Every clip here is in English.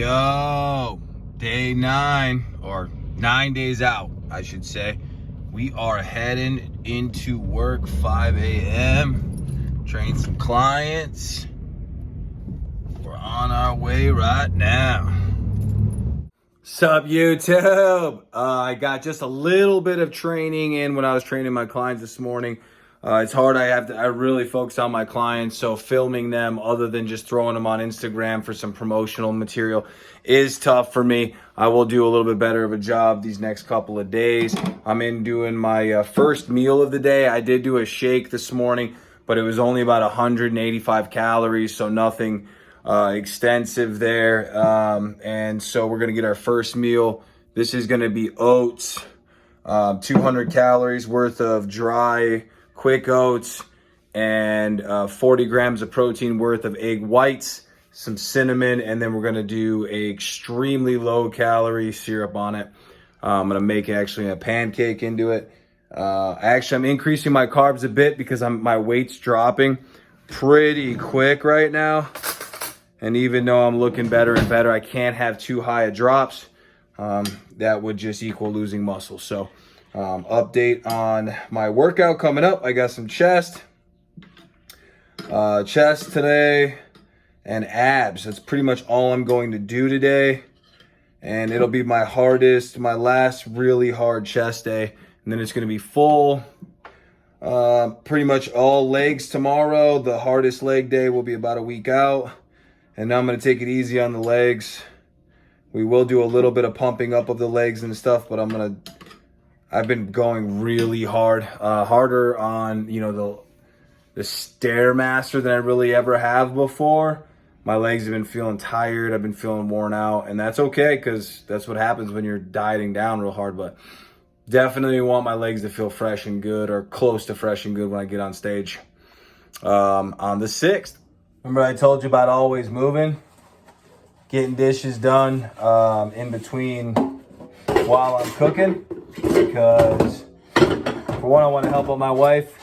go. Day 9, or 9 days out, I should say. We are heading into work 5 a.m. Train some clients. We're on our way right now. Sup, YouTube? I got just a little bit of training in when I was training my clients this morning. It's hard. I really focus on my clients, so filming them other than just throwing them on Instagram for some promotional material is tough for me. I will do a little bit better of a job these next couple of days. I'm in doing my first meal of the day. I did do a shake this morning, but it was only about 185 calories, so nothing extensive there. And so we're gonna get our first meal. This is gonna be oats, 200 calories worth of dry quick oats, and 40 grams of protein worth of egg whites, some cinnamon, and then we're gonna do a extremely low calorie syrup on it. I'm gonna make actually a pancake into it. I'm increasing my carbs a bit because my weight's dropping pretty quick right now. And even though I'm looking better and better, I can't have too high of drops. That would just equal losing muscle. So update on my workout coming up. I got some chest today and abs. That's pretty much all I'm going to do today. And it'll be my last really hard chest day. And then it's going to be full. Pretty much all legs tomorrow. The hardest leg day will be about a week out. And now I'm going to take it easy on the legs. We will do a little bit of pumping up of the legs and stuff, but I've been going really hard, harder on, the Stairmaster than I really ever have before. My legs have been feeling tired. I've been feeling worn out, and that's okay because that's what happens when you're dieting down real hard. But definitely want my legs to feel fresh and good, or close to fresh and good when I get on stage on the 6th. Remember I told you about always moving, getting dishes done in between while I'm cooking, because for one, I want to help out my wife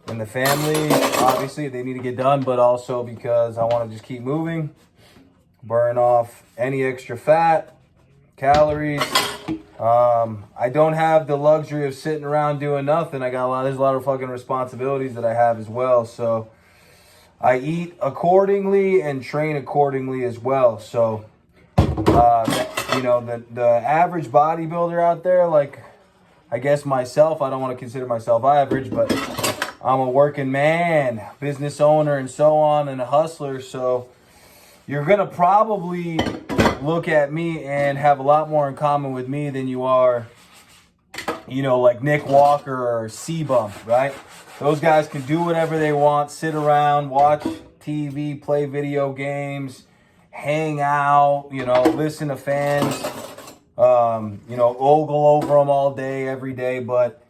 and the family. Obviously, they need to get done, but also because I want to just keep moving, burn off any extra fat, calories. I don't have the luxury of sitting around doing nothing. There's a lot of fucking responsibilities that I have as well. So I eat accordingly and train accordingly as well. So, the average bodybuilder out there, like, I guess myself, I don't want to consider myself average, but I'm a working man, business owner, and so on, and a hustler. So you're going to probably look at me and have a lot more in common with me than you are, like Nick Walker or C-Bump, right? Those guys can do whatever they want, sit around, watch TV, play video games, hang out, listen to fans, ogle over them all day, every day. But,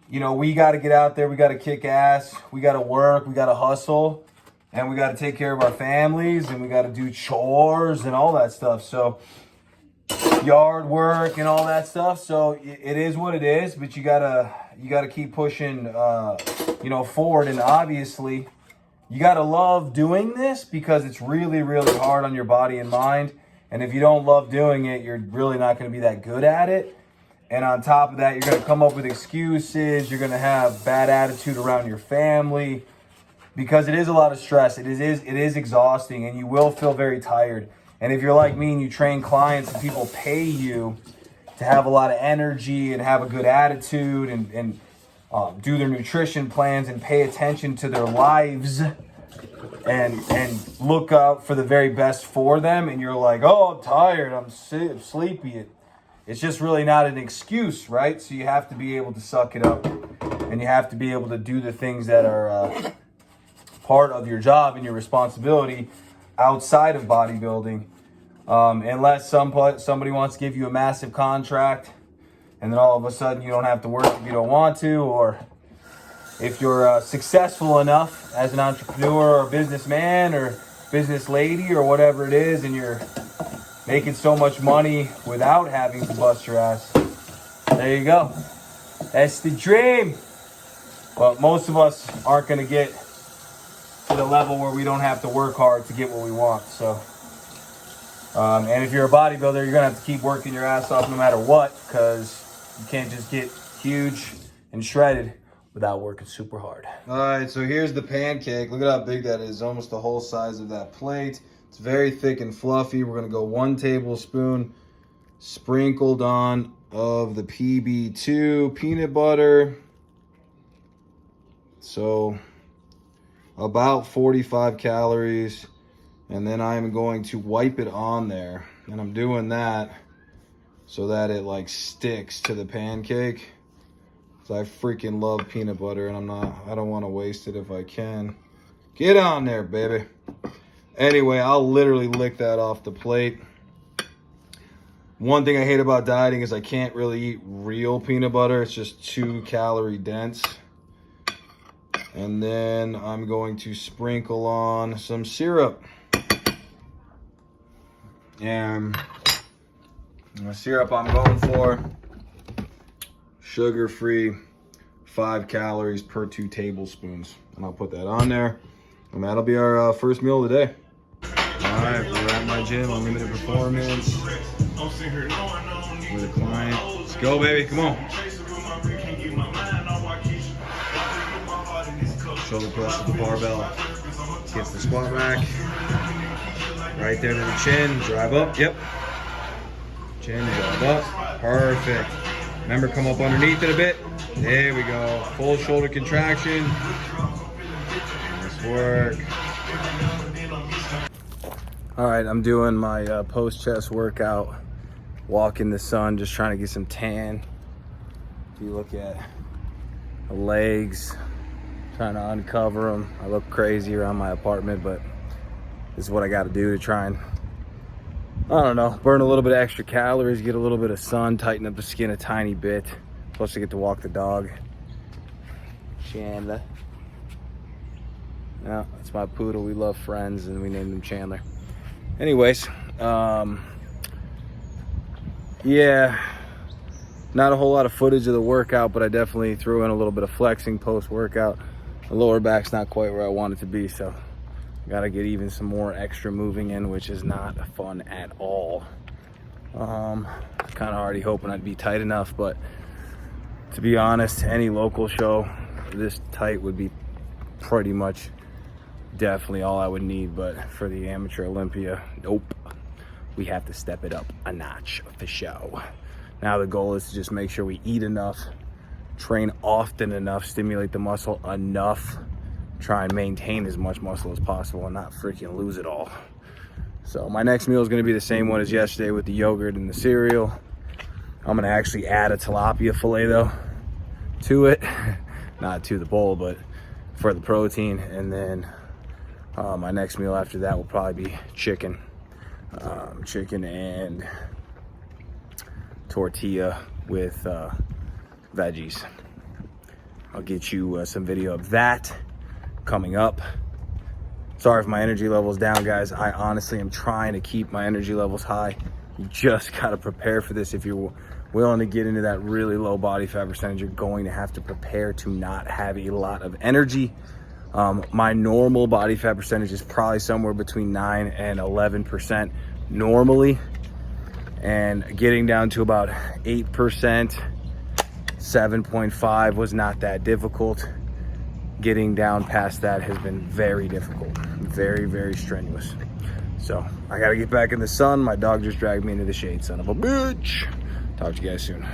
we got to get out there. We got to kick ass. We got to work. We got to hustle. And we got to take care of our families. And we got to do chores and all that stuff. So yard work and all that stuff. So it is what it is. But you gotta keep pushing, forward. And obviously, you gotta love doing this, because it's really, really hard on your body and mind. And if you don't love doing it, you're really not going to be that good at it. And on top of that, you're going to come up with excuses. You're going to have bad attitude around your family, because it is a lot of stress. It is exhausting, and you will feel very tired. And if you're like me and you train clients and people pay you to have a lot of energy and have a good attitude and do their nutrition plans and pay attention to their lives and look out for the very best for them, and you're like, oh, I'm tired, I'm sleepy. It's just really not an excuse, right? So you have to be able to suck it up, and you have to be able to do the things that are part of your job and your responsibility outside of bodybuilding. Unless somebody wants to give you a massive contract, and then all of a sudden you don't have to work if you don't want to, or if you're successful enough as an entrepreneur or businessman or business lady or whatever it is, and you're making so much money without having to bust your ass. There you go. That's the dream. But most of us aren't going to get to the level where we don't have to work hard to get what we want. So And if you're a bodybuilder, you're gonna have to keep working your ass off no matter what, because you can't just get huge and shredded without working super hard. All right, so here's the pancake. Look at how big that is, almost the whole size of that plate. It's very thick and fluffy. We're gonna go 1 tablespoon sprinkled on of the PB2 peanut butter. So about 45 calories. And then I'm going to wipe it on there. And I'm doing that so that it like sticks to the pancake. So I freaking love peanut butter, and I don't want to waste it if I can. Get on there, baby. Anyway, I'll literally lick that off the plate. One thing I hate about dieting is I can't really eat real peanut butter. It's just too calorie dense. And then I'm going to sprinkle on some syrup. And the syrup I'm going for, sugar-free, 5 calories per 2 tablespoons. And I'll put that on there. And that'll be our first meal of the day. All right, we're at my gym, Unlimited Performance. With a client. Let's go, baby, come on. Shoulder press with the barbell. Gets the squat rack. Right there to the chin, drive up, yep. Chin, drive up, perfect. Remember, come up underneath it a bit. There we go, full shoulder contraction. Nice work. All right, I'm doing my post-chest workout. Walk in the sun, just trying to get some tan. If you look at the legs, trying to uncover them. I look crazy around my apartment, but this is what I got to do to try and, I don't know, burn a little bit of extra calories, get a little bit of sun, tighten up the skin a tiny bit. Plus I get to walk the dog. Chandler. Yeah, that's my poodle. We love friends and we named him Chandler. Anyways, yeah, not a whole lot of footage of the workout, but I definitely threw in a little bit of flexing post-workout. The lower back's not quite where I want it to be, so gotta get even some more extra moving in, which is not fun at all. Kind of already hoping I'd be tight enough, but to be honest, any local show this tight would be pretty much definitely all I would need. But for the amateur Olympia, nope, we have to step it up a notch for show. Now the goal is to just make sure we eat enough, train often enough, stimulate the muscle enough, try and maintain as much muscle as possible and not freaking lose it all. So my next meal is going to be the same one as yesterday with the yogurt and the cereal. I'm going to actually add a tilapia fillet though to it, not to the bowl, but for the protein. And then my next meal after that will probably be chicken and tortilla with veggies. I'll get you some video of that coming up. Sorry if my energy level's down, guys. I honestly am trying to keep my energy levels high. You just gotta prepare for this. If you're willing to get into that really low body fat percentage, you're going to have to prepare to not have a lot of energy. My normal body fat percentage is probably somewhere between 9 and 11% normally, and getting down to about 8%, 7.5 was not that difficult. Getting down past that has been very difficult, very, very strenuous. So I gotta get back in the sun. My dog just dragged me into the shade, son of a bitch. Talk to you guys soon.